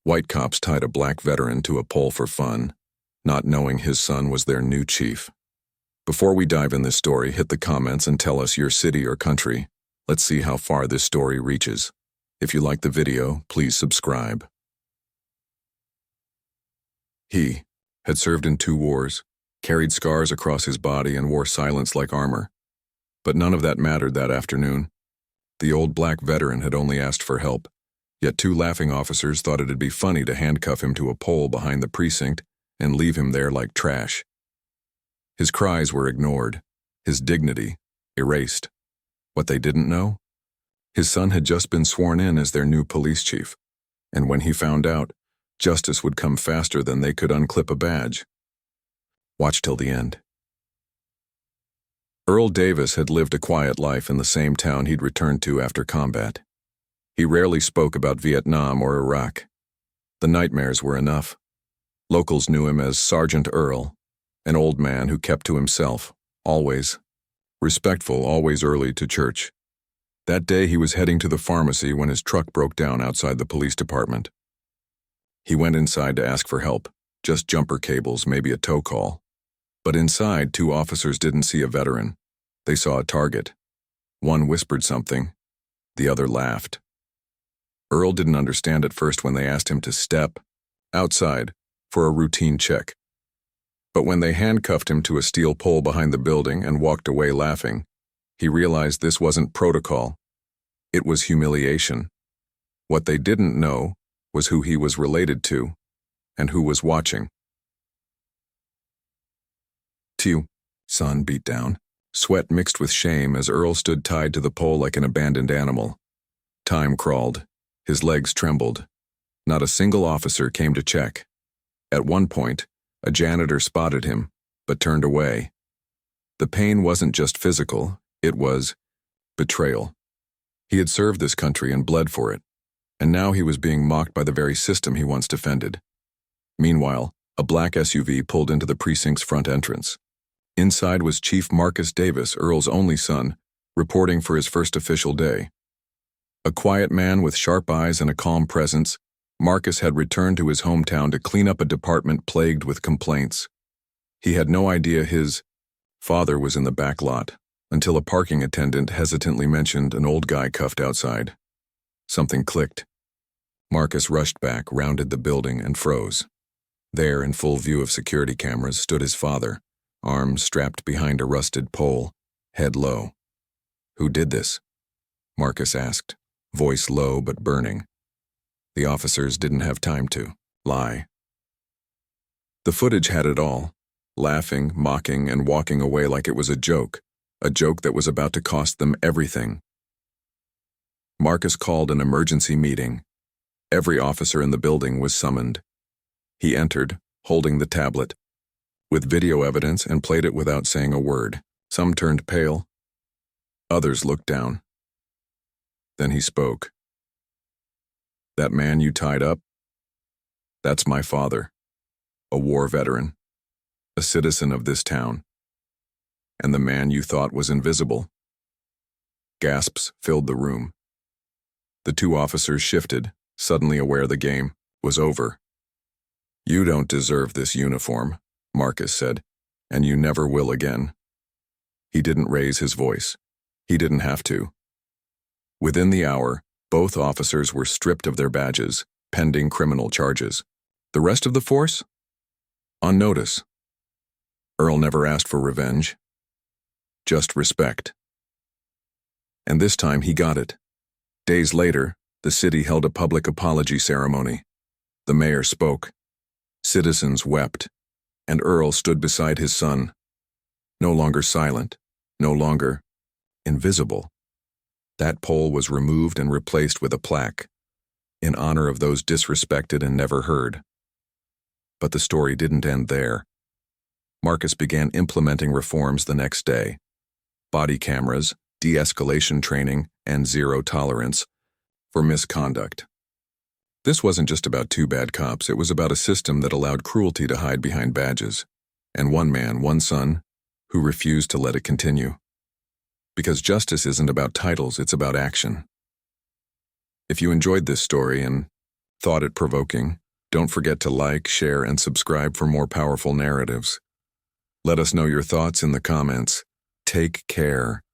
White cops tied a black veteran to a pole for fun, not knowing his son was their new chief. Before we dive in this story, hit the comments and tell us your city or country. Let's see how far this story reaches. If you like the video, please subscribe. He had served in 2 wars, carried scars across his body, and wore silence like armor. But none of that mattered that afternoon. The old black veteran had only asked for help, yet 2 laughing officers thought it'd be funny to handcuff him to a pole behind the precinct and leave him there like trash. His cries were ignored, his dignity erased. What they didn't know? His son had just been sworn in as their new police chief, and when he found out, justice would come faster than they could unclip a badge. Watch till the end. Earl Davis had lived a quiet life in the same town he'd returned to after combat. He rarely spoke about Vietnam or Iraq. The nightmares were enough. Locals knew him as Sergeant Earl, an old man who kept to himself, always. Respectful, always early to church. That day he was heading to the pharmacy when his truck broke down outside the police department. He went inside to ask for help, just jumper cables, maybe a tow call. But inside, 2 officers didn't see a veteran. They saw a target. One whispered something. The other laughed. Earl didn't understand at first when they asked him to step outside for a routine check. But when they handcuffed him to a steel pole behind the building and walked away laughing, he realized this wasn't protocol. It was humiliation. What they didn't know was who he was related to and who was watching. Son beat down. Sweat mixed with shame as Earl stood tied to the pole like an abandoned animal. Time crawled. His legs trembled. Not a single officer came to check. At one point, a janitor spotted him, but turned away. The pain wasn't just physical, it was betrayal. He had served this country and bled for it, and now he was being mocked by the very system he once defended. Meanwhile, a black SUV pulled into the precinct's front entrance. Inside was Chief Marcus Davis, Earl's only son, reporting for his first official day. A quiet man with sharp eyes and a calm presence, Marcus had returned to his hometown to clean up a department plagued with complaints. He had no idea his father was in the back lot, until a parking attendant hesitantly mentioned an old guy cuffed outside. Something clicked. Marcus rushed back, rounded the building, and froze. There, in full view of security cameras, stood his father, arms strapped behind a rusted pole, head low. "Who did this?" Marcus asked, voice low but burning. The officers didn't have time to lie. The footage had it all, laughing, mocking, and walking away like it was a joke that was about to cost them everything. Marcus called an emergency meeting. Every officer in the building was summoned. He entered, holding the tablet, with video evidence, and played it without saying a word. Some turned pale. Others looked down. Then he spoke. "That man you tied up? That's my father, a war veteran, a citizen of this town. And the man you thought was invisible." Gasps filled the room. The 2 officers shifted, suddenly aware the game was over. "You don't deserve this uniform," Marcus said, "and you never will again." He didn't raise his voice. He didn't have to. Within the hour, both officers were stripped of their badges, pending criminal charges. The rest of the force? On notice. Earl never asked for revenge. Just respect. And this time he got it. Days later, the city held a public apology ceremony. The mayor spoke. Citizens wept, and Earl stood beside his son, no longer silent, no longer invisible. That pole was removed and replaced with a plaque, in honor of those disrespected and never heard. But the story didn't end there. Marcus began implementing reforms the next day. Body cameras, de-escalation training, and zero tolerance for misconduct. This wasn't just about 2 bad cops, it was about a system that allowed cruelty to hide behind badges, and one man, one son, who refused to let it continue. Because justice isn't about titles, it's about action. If you enjoyed this story, and Thought it provoking? Don't forget to like, share, and subscribe for more powerful narratives. Let us know your thoughts in the comments. Take care.